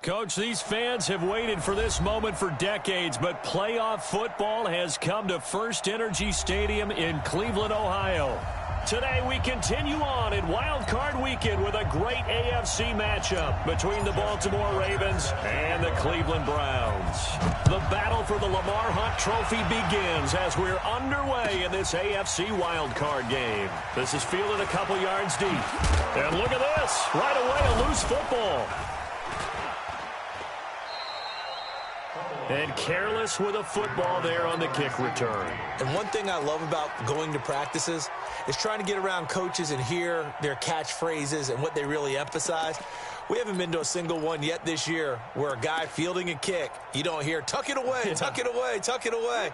Coach, these fans have waited for this moment for decades, but playoff football has come to First Energy Stadium in Cleveland, Ohio. Today we continue on in Wild Card Weekend with a great AFC matchup between the Baltimore Ravens and the Cleveland Browns. The battle for the Lamar Hunt Trophy begins as we're underway in this AFC Wild Card game. This is fielded a couple yards deep. And look at this. Right away, a loose football. And careless with a football there on the kick return. And one thing I love about going to practices is trying to get around coaches and hear their catchphrases and what they really emphasize. We haven't been to a single one yet this year where a guy fielding a kick, you don't hear, tuck it away, tuck it away, tuck it away.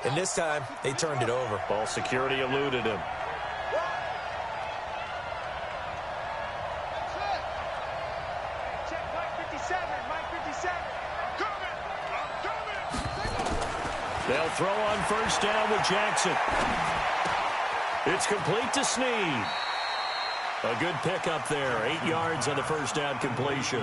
And this time, they turned it over. Ball security eluded him. They'll throw on first down with Jackson. It's complete to Snead. A good pickup there. 8 yards on the first down completion.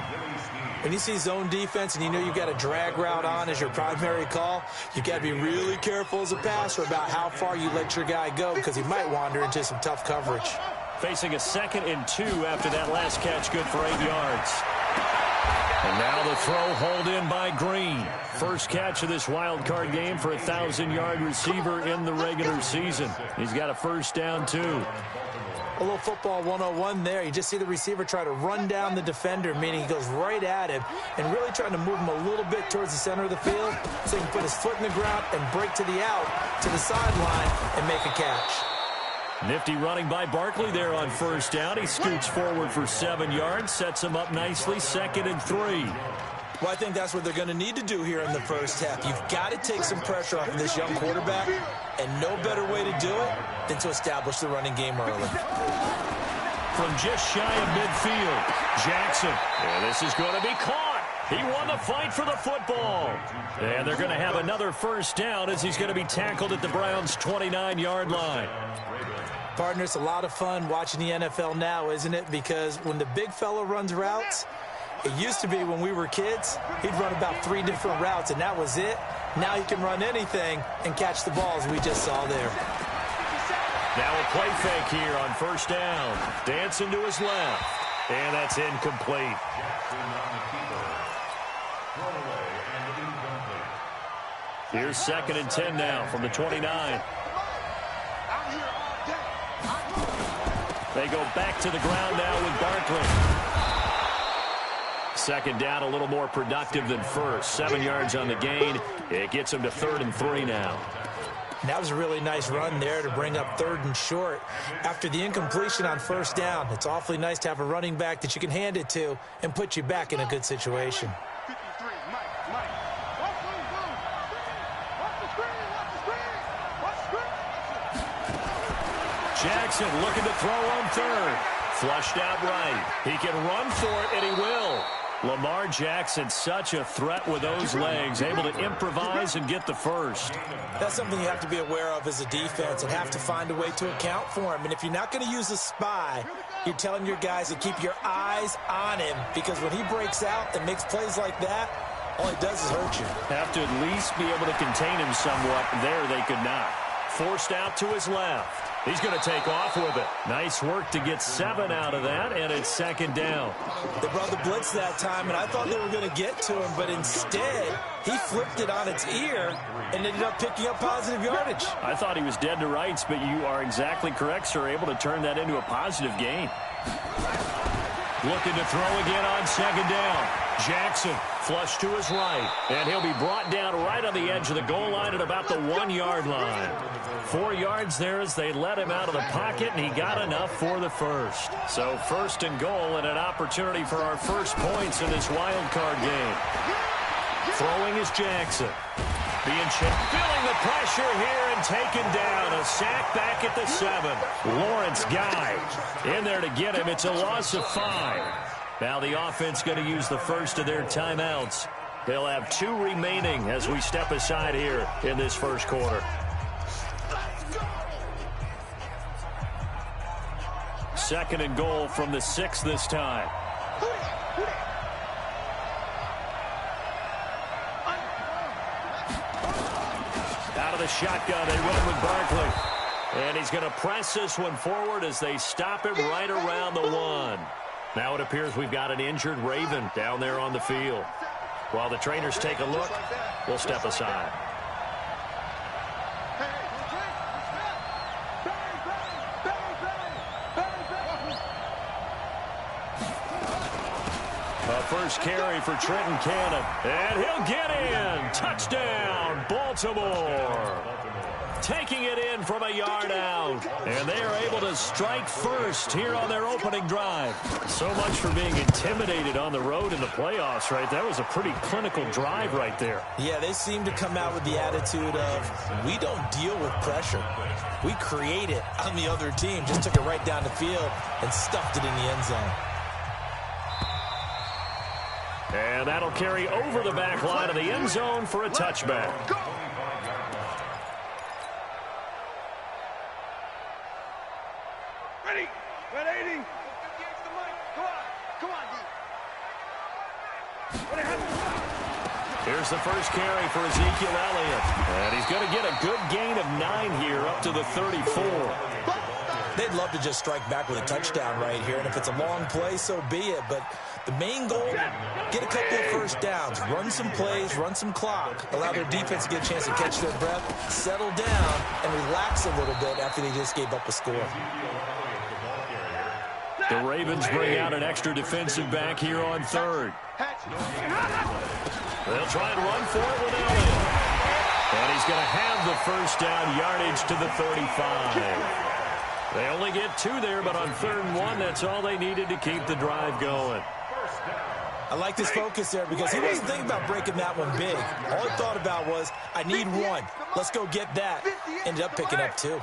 When you see zone defense and you know you've got a drag route on as your primary call, you've got to be really careful as a passer about how far you let your guy go because he might wander into some tough coverage. Facing a 2nd and 2 after that last catch, good for 8 yards. And now the throw hauled in by Green. First catch of this wild card game for a 1,000-yard receiver in the regular season. He's got a first down, too. A little football 101 there. You just see the receiver try to run down the defender, meaning he goes right at him and really trying to move him a little bit towards the center of the field so he can put his foot in the ground and break to the out, to the sideline, and make a catch. Nifty running by Barkley there on first down. He scoots forward for 7 yards, sets him up nicely, 2nd and 3. Well, I think that's what they're going to need to do here in the first half. You've got to take some pressure off of this young quarterback, and no better way to do it than to establish the running game early. From just shy of midfield, Jackson. And this is going to be caught. He won the fight for the football. And they're going to have another first down as he's going to be tackled at the Browns' 29-yard line. Partner, it's a lot of fun watching the NFL now, isn't it? Because when the big fella runs routes, it used to be when we were kids, he'd run about 3 different routes, and that was it. Now he can run anything and catch the balls we just saw there. Now a play fake here on first down. Dancing to his left. And that's incomplete. Here's 2nd and 10 now from the 29. They go back to the ground now with Barkley. 2nd down, a little more productive than first. 7 yards on the gain. It gets him to 3rd and 3 now. And that was a really nice run there to bring up 3rd and short. After the incompletion on first down, it's awfully nice to have a running back that you can hand it to and put you back in a good situation. Jackson looking to throw on 3rd. Flushed out right. He can run for it, and he will. Lamar Jackson, such a threat with those legs, able to improvise and get the first. That's something you have to be aware of as a defense and have to find a way to account for him. And if you're not going to use a spy, you're telling your guys to keep your eyes on him because when he breaks out and makes plays like that, all he does is hurt you. Have to at least be able to contain him somewhat. There they could not. Forced out to his left. He's going to take off with it. Nice work to get 7 out of that, and it's 2nd down. They brought the blitz that time, and I thought they were going to get to him, but instead, he flipped it on its ear and ended up picking up positive yardage. I thought he was dead to rights, but you are exactly correct, sir, able to turn that into a positive gain. Looking to throw again on 2nd down. Jackson flush to his right, and he'll be brought down right on the edge of the goal line at about the 1-yard line. 4 yards there as they let him out of the pocket, and he got enough for the first. So 1st and goal and an opportunity for our first points in this wild card game. Throwing is Jackson. Being checked, feeling the pressure here and taken down. A sack back at the 7. Lawrence Guy in there to get him. It's a loss of 5. Now the offense going to use the first of their timeouts. They'll have 2 remaining as we step aside here in this first quarter. 2nd and goal from the 6 this time. the shotgun. They run with Barkley. And he's going to press this one forward as they stop him right around the 1. Now it appears we've got an injured Raven down there on the field. While the trainers take a look, we'll step aside. A first carry for Trenton Cannon. And he'll get in. Touchdown, Baltimore. Taking it in from a yard out. And they are able to strike first here on their opening drive. So much for being intimidated on the road in the playoffs, right? That was a pretty clinical drive right there. Yeah, they seem to come out with the attitude of, we don't deal with pressure. We create it on the other team. Just took it right down the field and stuffed it in the end zone. And that'll carry over the back line of the end zone for a touchback. Ready? 180. Come on, D. Here's the first carry for Ezekiel Elliott. And he's going to get a good gain of 9 here up to the 34. They'd love to just strike back with a touchdown right here. And if it's a long play, so be it. But the main goal, get a couple of first downs, run some plays, run some clock, allow their defense to get a chance to catch their breath, settle down, and relax a little bit after they just gave up a score. The Ravens bring out an extra defensive back here on 3rd. They'll try and run for it with Elliott. And he's going to have the first down yardage to the 35. They only get 2 there, but on 3rd and 1, that's all they needed to keep the drive going. I like this focus there because he wasn't thinking about breaking that one big. All he thought about was, I need 1. Let's go get that. Ended up picking up 2. Oh,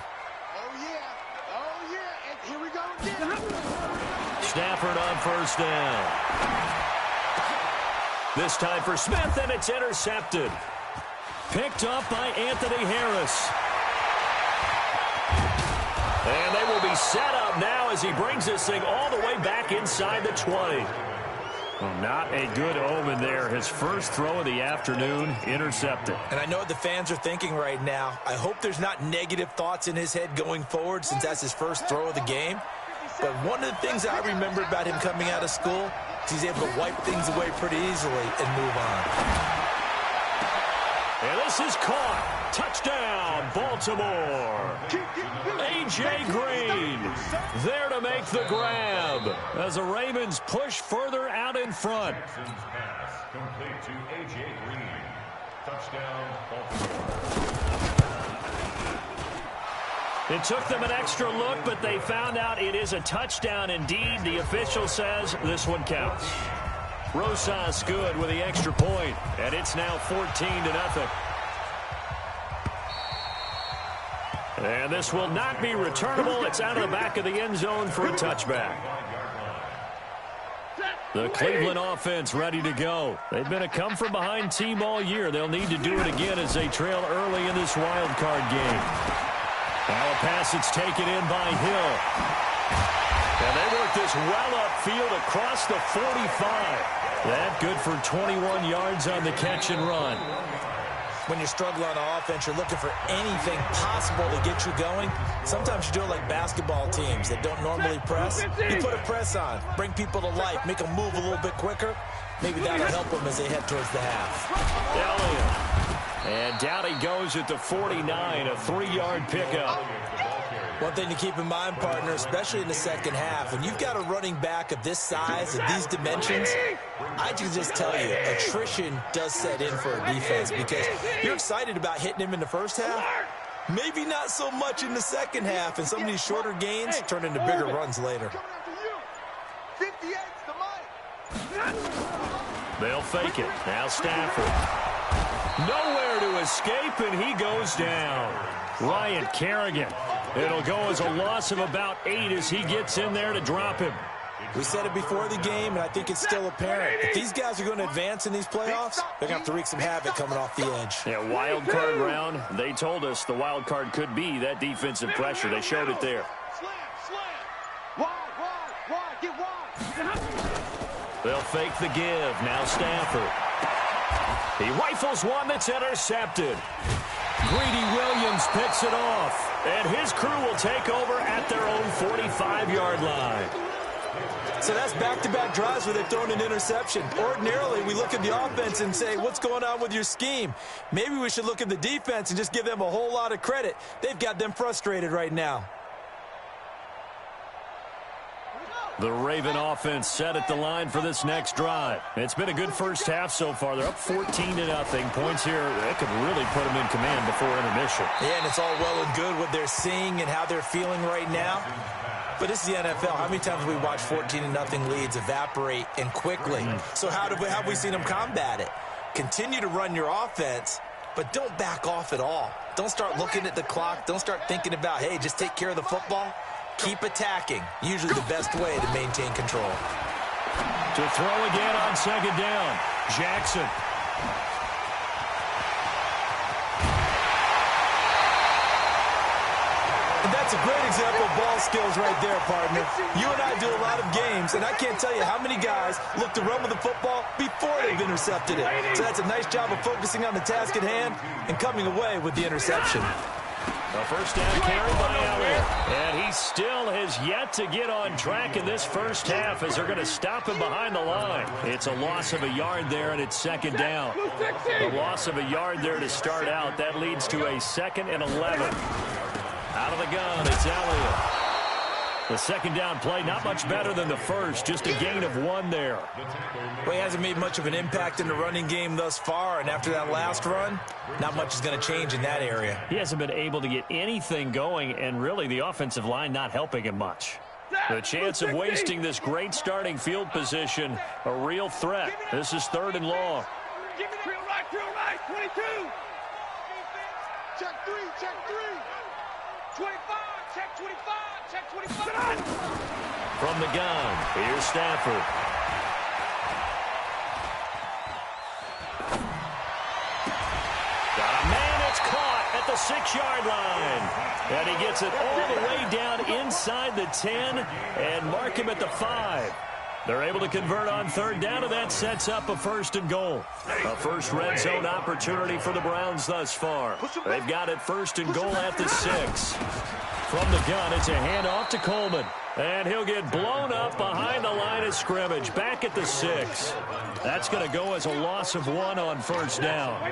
yeah. And here we go again. Stafford on first down. This time for Smith, and it's intercepted. Picked up by Anthony Harris. And they will be set up now as he brings this thing all the way back inside the 20. Well, not a good omen there. His first throw of the afternoon, intercepted. And I know what the fans are thinking right now. I hope there's not negative thoughts in his head going forward since that's his first throw of the game. But one of the things I remember about him coming out of school is he's able to wipe things away pretty easily and move on. And this is caught. Touchdown, Baltimore. A.J. Green there to make the grab as the Ravens push further out in front. Complete to A.J. Green. Touchdown, Baltimore. It took them an extra look, but they found out it is a touchdown indeed. The official says this one counts. Rosas good with the extra point, and it's now 14-0. And this will not be returnable. It's out of the back of the end zone for a touchback. The Cleveland offense ready to go. They've been a come-from-behind team all year. They'll need to do it again as they trail early in this wild card game. Now a pass that's taken in by Hill. And they work this well upfield across the 45. That good for 21 yards on the catch and run. When you're struggling on offense, you're looking for anything possible to get you going. Sometimes you do it like basketball teams that don't normally press. You put a press on, bring people to life, make them move a little bit quicker. Maybe that'll help them as they head towards the half. Elliott. And down he goes at the 49, a 3-yard pickup. One thing to keep in mind, partner, especially in the second half, when you've got a running back of this size and these dimensions, I can just tell you, attrition does set in for a defense because you're excited about hitting him in the first half. Maybe not so much in the second half, and some of these shorter gains turn into bigger runs later. They'll fake it. Now Stafford. Nowhere to escape, and he goes down. Ryan Kerrigan. It'll go as a loss of about 8 as he gets in there to drop him. We said it before the game, and I think it's still apparent. If these guys are going to advance in these playoffs, they're going to have to wreak some havoc coming off the edge. Yeah, wild card round. They told us the wild card could be that defensive pressure. They showed it there. They'll fake the give. Now Stafford. He rifles one that's intercepted. Greedy Williams picks it off. And his crew will take over at their own 45-yard line. So that's back-to-back drives where they've thrown an interception. Ordinarily, we look at the offense and say, what's going on with your scheme? Maybe we should look at the defense and just give them a whole lot of credit. They've got them frustrated right now. The Raven offense set at the line for this next drive. It's been a good first half so far. They're up 14-0. Points here, that could really put them in command before intermission. Yeah, and it's all well and good what they're seeing and how they're feeling right now. But this is the NFL. How many times have we watched 14-0 leads evaporate and quickly? So how have we seen them combat it? Continue to run your offense, but don't back off at all. Don't start looking at the clock. Don't start thinking about, hey, just take care of the football. Keep attacking. Usually the best way to maintain control. To throw again on second down. Jackson. And that's a great example of ball skills right there, partner. You and I do a lot of games, and I can't tell you how many guys look to run with the football before they've intercepted it. So that's a nice job of focusing on the task at hand and coming away with the interception. A first down carry by Elliott. And he still has yet to get on track in this first half as they're going to stop him behind the line. It's a loss of a yard there, and it's second down. The loss of a yard there to start out. That leads to a 2nd and 11. Out of the gun, it's Elliott. The second down play, not much better than the first, just a gain of 1 there. Well, he hasn't made much of an impact in the running game thus far, and after that last run, not much is going to change in that area. He hasn't been able to get anything going, and really the offensive line not helping him much. The chance of wasting this great starting field position, a real threat. This is 3rd and long. Give me right, 22. Check 3, check 3. 25, check 25, check 25. From the gun, here's Stafford. Got a man that's caught at the 6-yard line. And he gets it all the way down inside the 10 and mark him at the 5. They're able to convert on 3rd down, and that sets up a 1st and goal. A first red zone opportunity for the Browns thus far. They've got it 1st and goal at the 6. From the gun, it's a handoff to Coleman. And he'll get blown up behind the line of scrimmage, back at the 6. That's going to go as a loss of 1 on 1st down.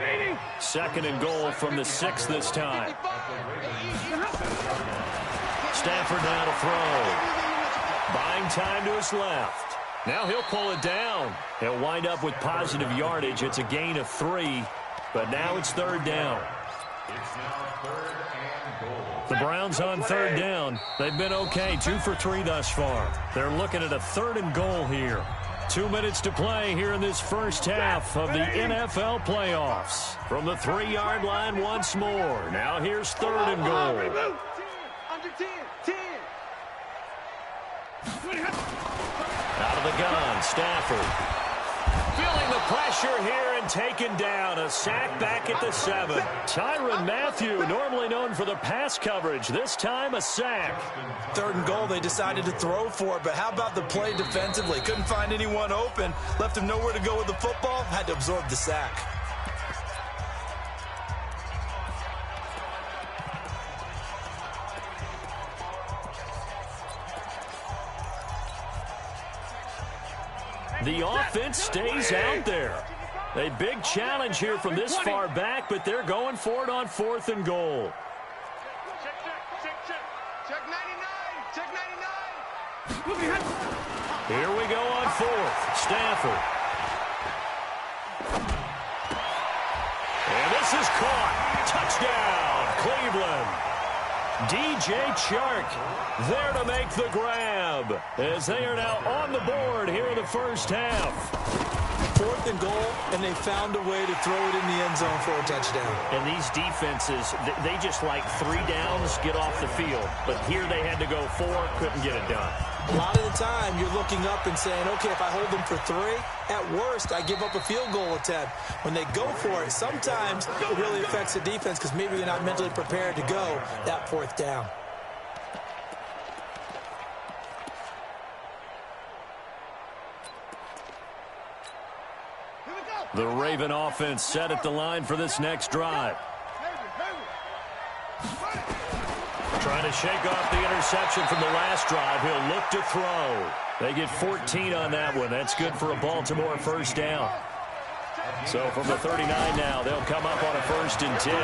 2nd and goal from the 6 this time. Stafford now to throw. Buying time to his left. Now he'll pull it down. He'll wind up with positive yardage. It's a gain of 3, but now it's 3rd down. It's now 3rd and goal. The Browns on 3rd down. They've been okay, 2 for 3 thus far. They're looking at a 3rd and goal here. 2 minutes to play here in this first half of the NFL playoffs. From the 3-yard line once more. Now here's 3rd and goal. Under 10, 10. Out of the gun, Stafford. Feeling the pressure here and taken down. A sack back at the 7. Tyrann Mathieu, normally known for the pass coverage. This time a sack. 3rd and goal, they decided to throw for it, but how about the play defensively? Couldn't find anyone open. Left him nowhere to go with the football. Had to absorb the sack. The offense stays out there. A big challenge here from this far back, but they're going for it on 4th and goal. Check 99, check 99. Here we go on 4th. Stafford. And this is caught. Touchdown, Cleveland. DJ Chark there to make the grab as they are now on the board here in the first half. 4th and goal, and they found a way to throw it in the end zone for a touchdown. And these defenses, they just like 3 downs, get off the field. But here they had to go 4, couldn't get it done. A lot of the time, you're looking up and saying, okay, if I hold them for 3, at worst, I give up a field goal attempt. When they go for it, sometimes it really affects the defense because maybe they're not mentally prepared to go that 4th down. The Raven offense set at the line for this next drive. Trying to shake off the interception from the last drive. He'll look to throw. They get 14 on that one. That's good for a Baltimore first down. So from the 39 now, they'll come up on a 1st and 10.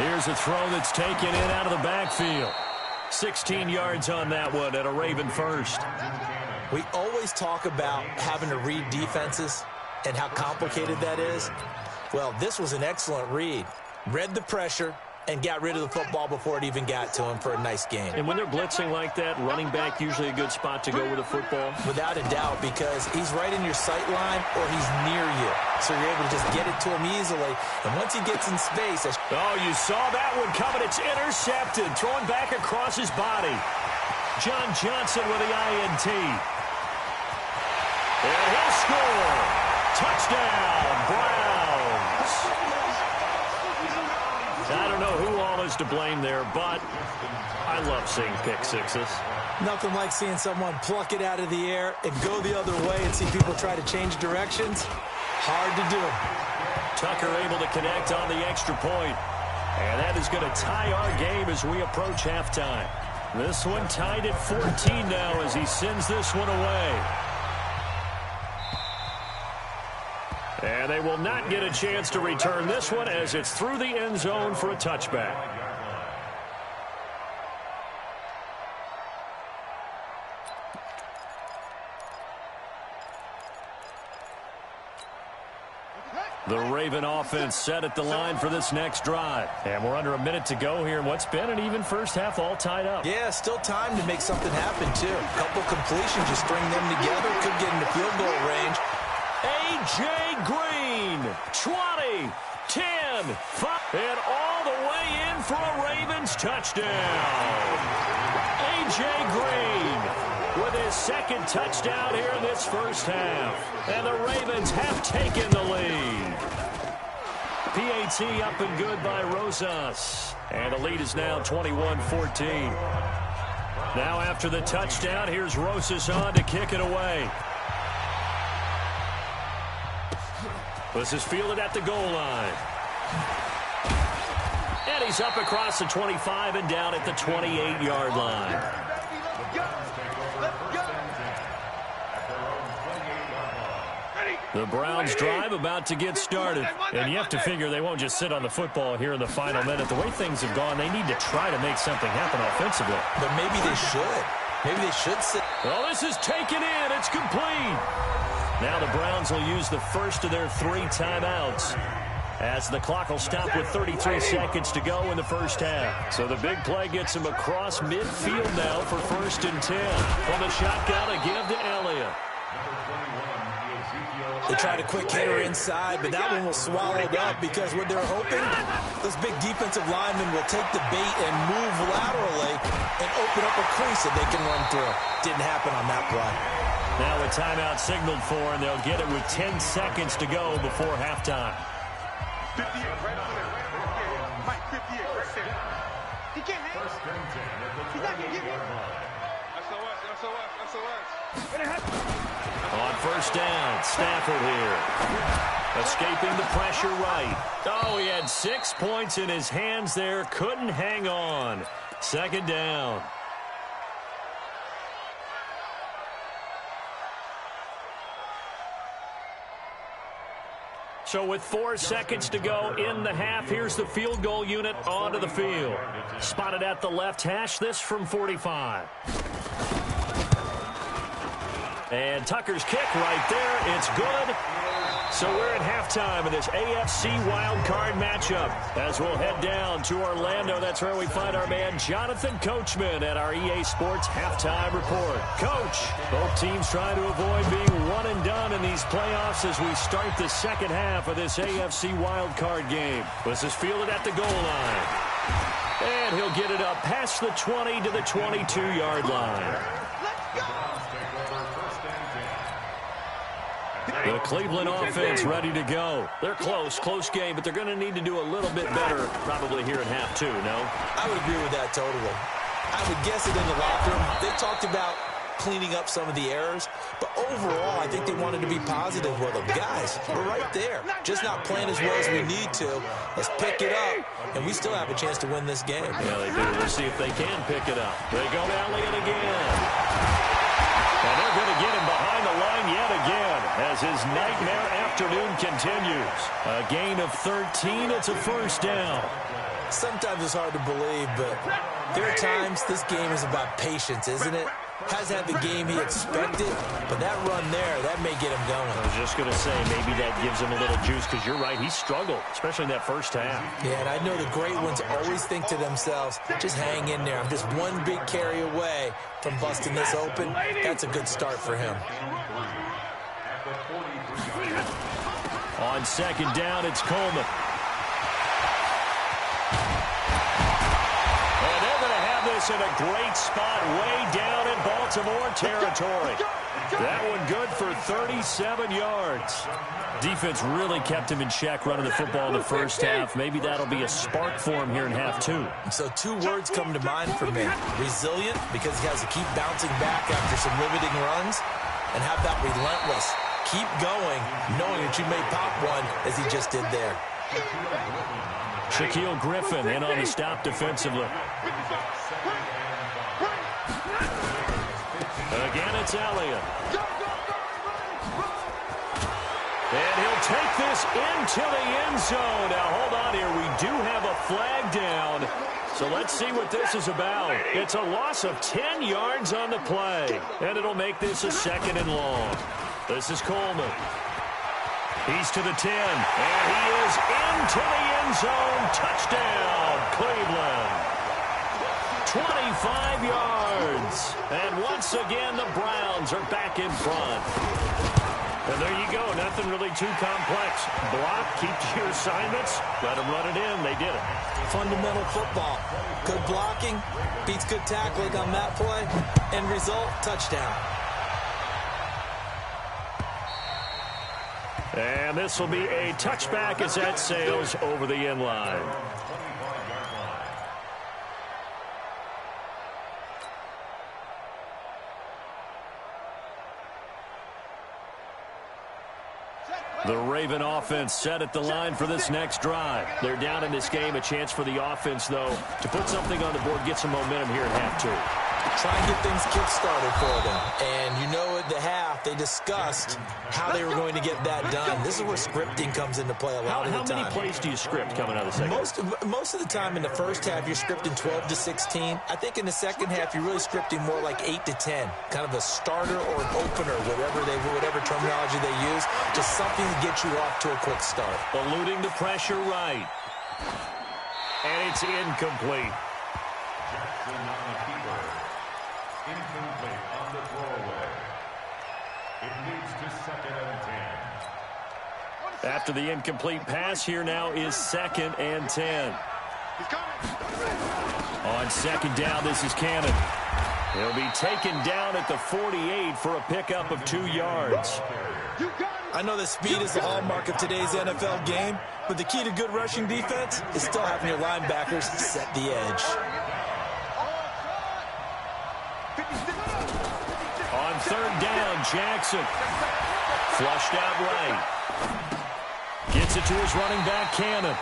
Here's a throw that's taken in out of the backfield. 16 yards on that one at a Raven first. We always talk about having to read defenses and how complicated that is. Well, this was an excellent read. Read the pressure and got rid of the football before it even got to him for a nice game. And when they're blitzing like that, running back usually a good spot to go with a football? Without a doubt, because he's right in your sight line or he's near you. So you're able to just get it to him easily. And once he gets in space... Oh, you saw that one coming. It's intercepted. Throwing back across his body. John Johnson with the INT. And he'll score. Touchdown, Browns. I don't know who all is to blame there, but I love seeing pick sixes. Nothing like seeing someone pluck it out of the air and go the other way and see people try to change directions. Hard to do. Tucker able to connect on the extra point. And that is going to tie our game as we approach halftime. This one tied at 14 now as he sends this one away. And they will not get a chance to return this one as it's through the end zone for a touchback. The Raven offense set at the line for this next drive. And we're under a minute to go here in what's been an even first half, all tied up. Yeah, still time to make something happen, too. A couple completions, just string them together. Could get into field goal range. A.J. Green, 20, 10, 5, and all the way in for a Ravens touchdown. A.J. Green with his second touchdown here in this first half. And the Ravens have taken the lead. PAT up and good by Rosas. And the lead is now 21-14. Now after the touchdown, here's Rosas on to kick it away. This is fielded at the goal line. And he's up across the 25 and down at the 28-yard line. The Browns drive about to get started. And you have to figure they won't just sit on the football here in the final minute. The way things have gone, they need to try to make something happen offensively. But maybe they should. Maybe they should sit. Well, this is taken in. It's complete. Now the Browns will use the first of their 3 timeouts as the clock will stop with 33 seconds to go in the first half. So the big play gets him across midfield now for 1st and 10. From the shotgun, a give to Elliott. They tried a quick hitter inside, but that one was swallowed up because what they're hoping, those big defensive linemen will take the bait and move laterally and open up a crease that they can run through. Didn't happen on that play. Now a timeout signaled for, and they'll get it with 10 seconds to go before halftime. 58 right over there. Mike, 58 right there. He can't hang. He's not going to get me. SOS. On first down, Stafford here. Escaping the pressure right. Oh, he had 6 points in his hands there. Couldn't hang on. 2nd down. So with 4 seconds to go in the half, here's the field goal unit onto the field. Spotted at the left hash, this from 45. And Tucker's kick right there. It's good. So we're at halftime of this AFC wildcard matchup as we'll head down to Orlando. That's where we find our man Jonathan Coachman at our EA Sports Halftime Report. Coach, both teams trying to avoid being one and done in these playoffs as we start the second half of this AFC wildcard game. This is fielded at the goal line. And he'll get it up past the 20 to the 22-yard line. The Cleveland offense ready to go. They're close game, but they're going to need to do a little bit better probably here in half 2, no? I would agree with that totally. I would guess it in the locker room. They talked about cleaning up some of the errors. But overall, I think they wanted to be positive with them. Guys, we're right there. Just not playing as well as we need to. Let's pick it up, and we still have a chance to win this game. Yeah, they do. Let's see if they can pick it up. They go to Elliott again. And they're going to get him behind the line yet again as his nightmare afternoon continues. A gain of 13. It's a first down. Sometimes it's hard to believe, but there are times this game is about patience, isn't it? Hasn't had the game he expected, but that run there, that may get him going. I was just going to say, maybe that gives him a little juice, because you're right, he struggled, especially in that first half. Yeah, and I know the great ones always think to themselves, just hang in there. I'm just one big carry away from busting this open. That's a good start for him. On second down, it's Coleman. In a great spot way down in Baltimore territory. That one good for 37 yards. Defense really kept him in check running the football in the first half. Maybe that'll be a spark for him here in half two. So two words come to mind for me. Resilient, because he has to keep bouncing back after some riveting runs, and how about relentless? Keep going, knowing that you may pop one as he just did there. Shaquille Griffin in on the stop defensively. Again, it's Elliott. And he'll take this into the end zone. Now, hold on here. We do have a flag down. So let's see what this is about. It's a loss of 10 yards on the play. And it'll make this a second and long. This is Coleman. He's to the 10. And he is into the end zone. Touchdown, Cleveland. 25 yards. And once again, the Browns are back in front. And there you go. Nothing really too complex. Block, keep to your assignments, let them run it in. They did it. Fundamental football. Good blocking beats good tackling on that play. End result, touchdown. And this will be a touchback as that sails over the end line. The Raven offense set at the line for this next drive. They're down in this game. A chance for the offense, though, to put something on the board, get some momentum here at half two. Try and get things kick-started for them. And you know at the half, they discussed how they were going to get that done. This is where scripting comes into play a lot of the time. How many plays do you script coming out of the second? Most of the time in the first half, you're scripting 12 to 16. I think in the second half, you're really scripting more like 8 to 10. Kind of a starter or an opener, whatever terminology they use. Just something to get you off to a quick start. Eluding the pressure right. And it's incomplete. Incomplete on the throwaway. It leads to second and 10. After the incomplete pass, here now is second and 10. On second down, this is Cannon. He'll be taken down at the 48 for a pickup of 2 yards. I know that speed is the hallmark of today's NFL game, but the key to good rushing defense is still having your linebackers set the edge. On third down, Jackson. Flushed out right. Gets it to his running back, Cannon.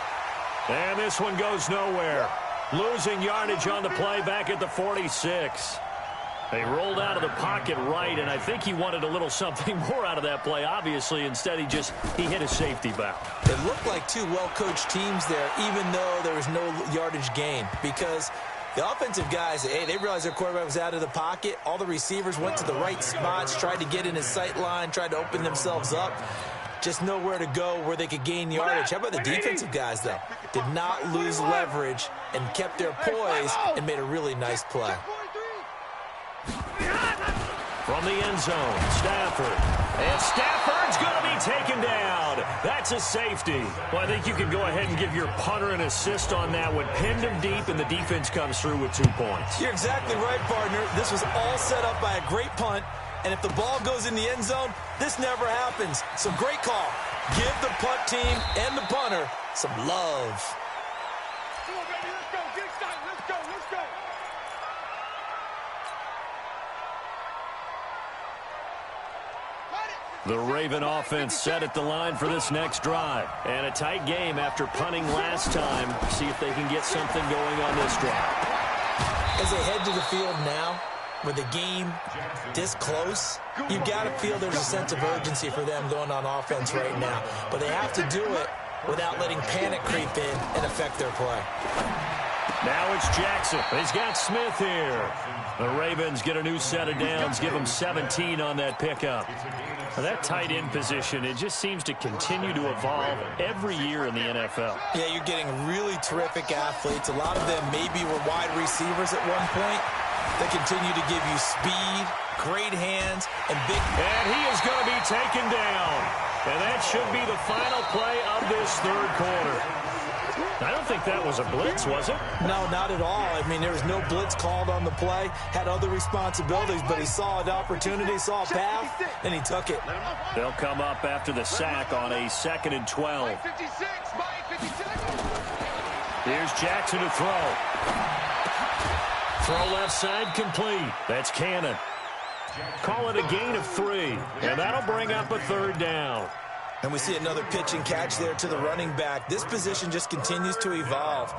And this one goes nowhere. Losing yardage on the play back at the 46. They rolled out of the pocket right, and I think he wanted a little something more out of that play, obviously. Instead, he hit a safety back. It looked like two well-coached teams there, even though there was no yardage gain, because the offensive guys, they realized their quarterback was out of the pocket. All the receivers went to the right spots, tried to get in his sight line, tried to open themselves up. Just nowhere to go where they could gain yardage. How about the defensive guys, though? Did not lose leverage and kept their poise and made a really nice play. From the end zone, Stafford. And Stafford's going to be taken down. That's a safety. Well, I think you can go ahead and give your punter an assist on that one. Pinned him deep, and the defense comes through with 2 points. You're exactly right, partner. This was all set up by a great punt. And if the ball goes in the end zone, this never happens. So great call. Give the punt team and the punter some love. Come on, baby, let's go. Get excited. Let's go. The Raven offense set at the line for this next drive. And a tight game after punting last time. See if they can get something going on this drive. As they head to the field now, with the game this close, you've got to feel there's a sense of urgency for them going on offense right now. But they have to do it without letting panic creep in and affect their play. Now it's Jackson. He's got Smith here. The Ravens get a new set of downs, give them 17 on that pickup. Now that tight end position, it just seems to continue to evolve every year in the NFL. Yeah, you're getting really terrific athletes. A lot of them maybe were wide receivers at one point. They continue to give you speed, great hands, and big... And he is going to be taken down. And that should be the final play of this third quarter. I don't think that was a blitz, was it? No, not at all. I mean, there was no blitz called on the play. Had other responsibilities, but he saw an opportunity, saw a path, and he took it. They'll come up after the sack on a 2nd and 12. Here's Jackson to throw. Throw left side complete. That's Cannon. Call it a gain of 3, and that'll bring up a 3rd down. And we see another pitch and catch there to the running back. This position just continues to evolve.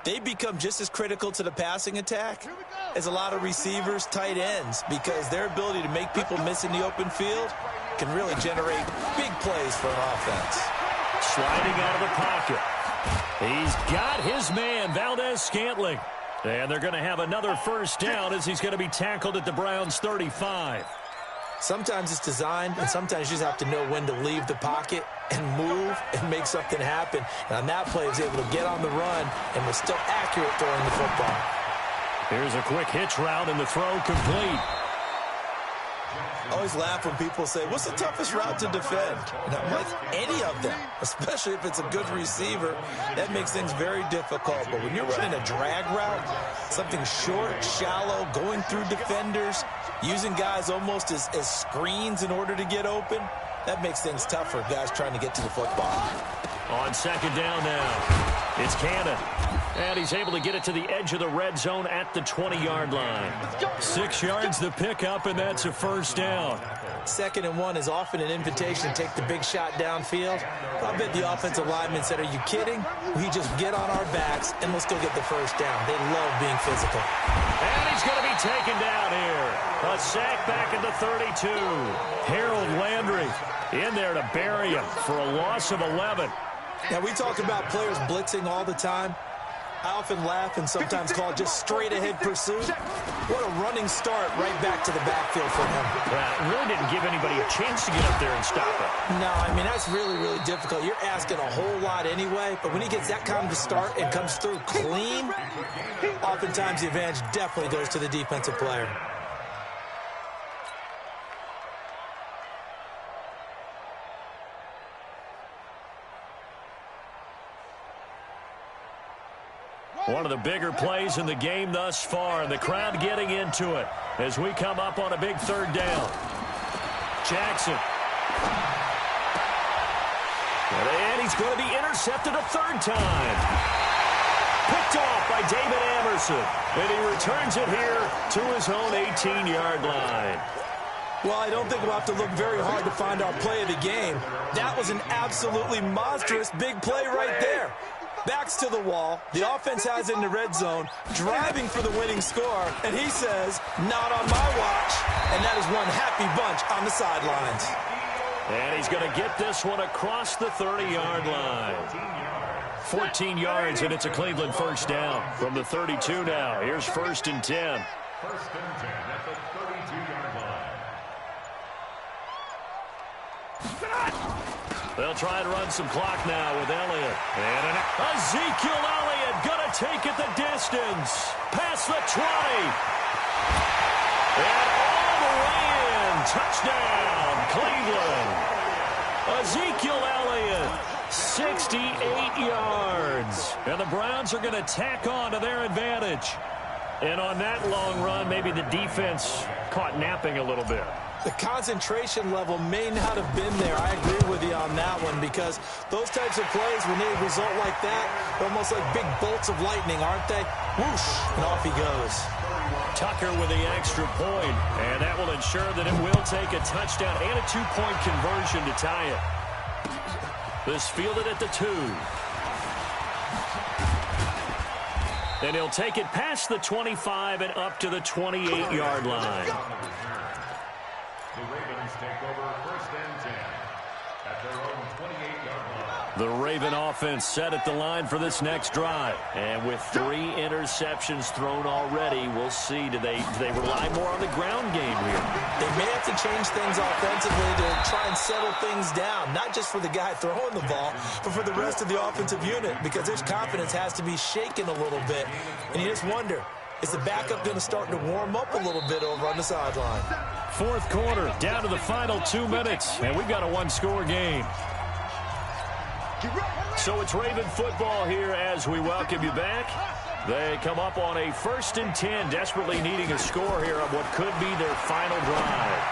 They become just as critical to the passing attack as a lot of receivers, tight ends, because their ability to make people miss in the open field can really generate big plays for an offense. Sliding out of the pocket. He's got his man, Valdez-Scantling. And they're going to have another 1st down as he's going to be tackled at the Browns' 35. Sometimes it's designed, and sometimes you just have to know when to leave the pocket and move and make something happen. And on that play, he was able to get on the run and was still accurate throwing the football. Here's a quick hitch route, and the throw complete. I always laugh when people say, what's the toughest route to defend? And I'm like, any of them, especially if it's a good receiver. That makes things very difficult. But when you're running a drag route, something short, shallow, going through defenders, using guys almost as screens in order to get open, that makes things tough for guys trying to get to the football. On 2nd down now, it's Cannon. And he's able to get it to the edge of the red zone at the 20-yard line. 6 yards the pickup, and that's a 1st down. 2nd and 1 is often an invitation to take the big shot downfield. I bet the offensive lineman said, are you kidding? We just get on our backs, and let's go get the 1st down. They love being physical. And he's going to be taken down here. A sack back at the 32. Harold Landry in there to bury him for a loss of 11. Now, we talk about players blitzing all the time. I often laugh and sometimes call it just straight-ahead pursuit. What a running start right back to the backfield for him. Well, it really didn't give anybody a chance to get up there and stop it. No, I mean, that's really, really difficult. You're asking a whole lot anyway, but when he gets that kind of a start and comes through clean, oftentimes the advantage definitely goes to the defensive player. One of the bigger plays in the game thus far, and the crowd getting into it as we come up on a big 3rd down. Jackson. And he's going to be intercepted a 3rd time. Picked off by David Amerson, and he returns it here to his own 18-yard line. Well, I don't think we'll have to look very hard to find our play of the game. That was an absolutely monstrous big play right there. Backs to the wall. The offense has it in the red zone, driving for the winning score, and he says, not on my watch. And that is one happy bunch on the sidelines. And he's going to get this one across the 30-yard line. 14 yards, and it's a Cleveland 1st down from the 32 now. Here's 1st and 10. 1st and 10 at the 32-yard line. They'll try and run some clock now with Elliott. And Ezekiel Elliott going to take it the distance. Past the 20. And all the way in. Touchdown, Cleveland. Ezekiel Elliott, 68 yards. And the Browns are going to tack on to their advantage. And on that long run, maybe the defense caught napping a little bit. The concentration level may not have been there. I agree with you on that one, because those types of plays, when they result like that, they're almost like big bolts of lightning, aren't they? Whoosh, and off he goes. Tucker with the extra point, and that will ensure that it will take a touchdown and a two-point conversion to tie it. This fielded at the 2. And he'll take it past the 25 and up to the 28-yard line. The Ravens take over 1st and 10 at their own 28-yard line. The Raven offense set at the line for this next drive. And with 3 interceptions thrown already, we'll see, do they rely more on the ground game here? They may have to change things offensively to try and settle things down, not just for the guy throwing the ball, but for the rest of the offensive unit, because their confidence has to be shaken a little bit. And you just wonder, is the backup going to start to warm up a little bit over on the sideline? 4th quarter, down to the final 2 minutes, and we've got a 1-score game. So it's Raven football here as we welcome you back. They come up on a 1st and 10, desperately needing a score here on what could be their final drive.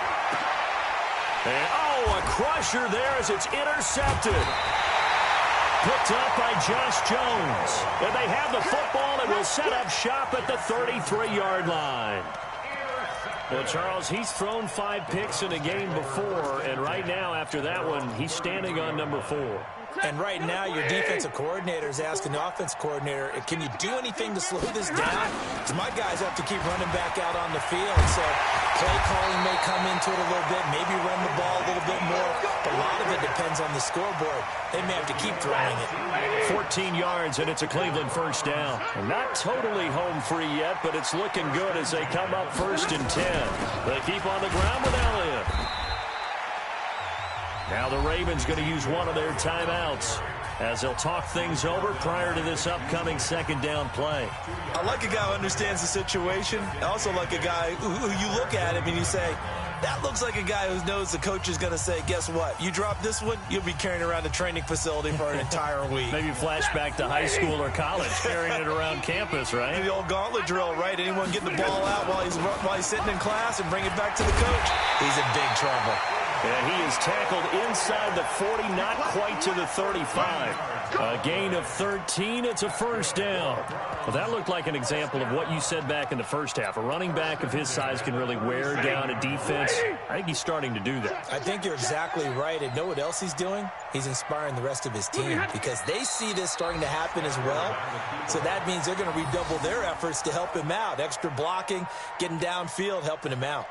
And, oh, a crusher there as it's intercepted. Picked up by Josh Jones. And they have the football and will set up shop at the 33-yard line. Well, Charles, he's thrown 5 picks in a game before, and right now, after that one, he's standing on number 4. And right now, your defensive coordinator is asking the offensive coordinator, can you do anything to slow this down? Because my guys have to keep running back out on the field. So play calling may come into it a little bit, maybe run the ball a little bit more. But a lot of it depends on the scoreboard. They may have to keep throwing it. 14 yards, and it's a Cleveland 1st down. Not totally home free yet, but it's looking good as they come up 1st and 10. They keep on the ground with Elliott. Now the Ravens going to use one of their timeouts as they'll talk things over prior to this upcoming 2nd down play. I like a guy who understands the situation. I also like a guy who you look at him and you say, that looks like a guy who knows the coach is going to say, guess what? You drop this one, you'll be carrying around a training facility for an entire week. Maybe flashback to high school or college, carrying it around campus, right? The old gauntlet drill, right? Anyone getting the ball out while he's sitting in class and bring it back to the coach? He's in big trouble. And he is tackled inside the 40, not quite to the 35. A gain of 13, it's a 1st down. Well, that looked like an example of what you said back in the 1st half. A running back of his size can really wear down a defense. I think he's starting to do that. I think you're exactly right. And know what else he's doing? He's inspiring the rest of his team because they see this starting to happen as well. So that means they're going to redouble their efforts to help him out. Extra blocking, getting downfield, helping him out.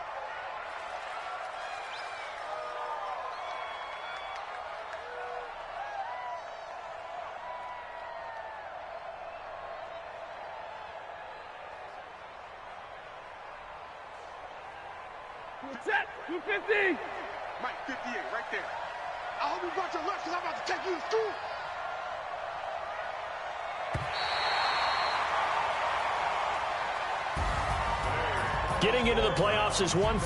Set, 250. Mike, 58, right there. I hope you brought your lunch because I'm about to take you to school. Getting into the playoffs is one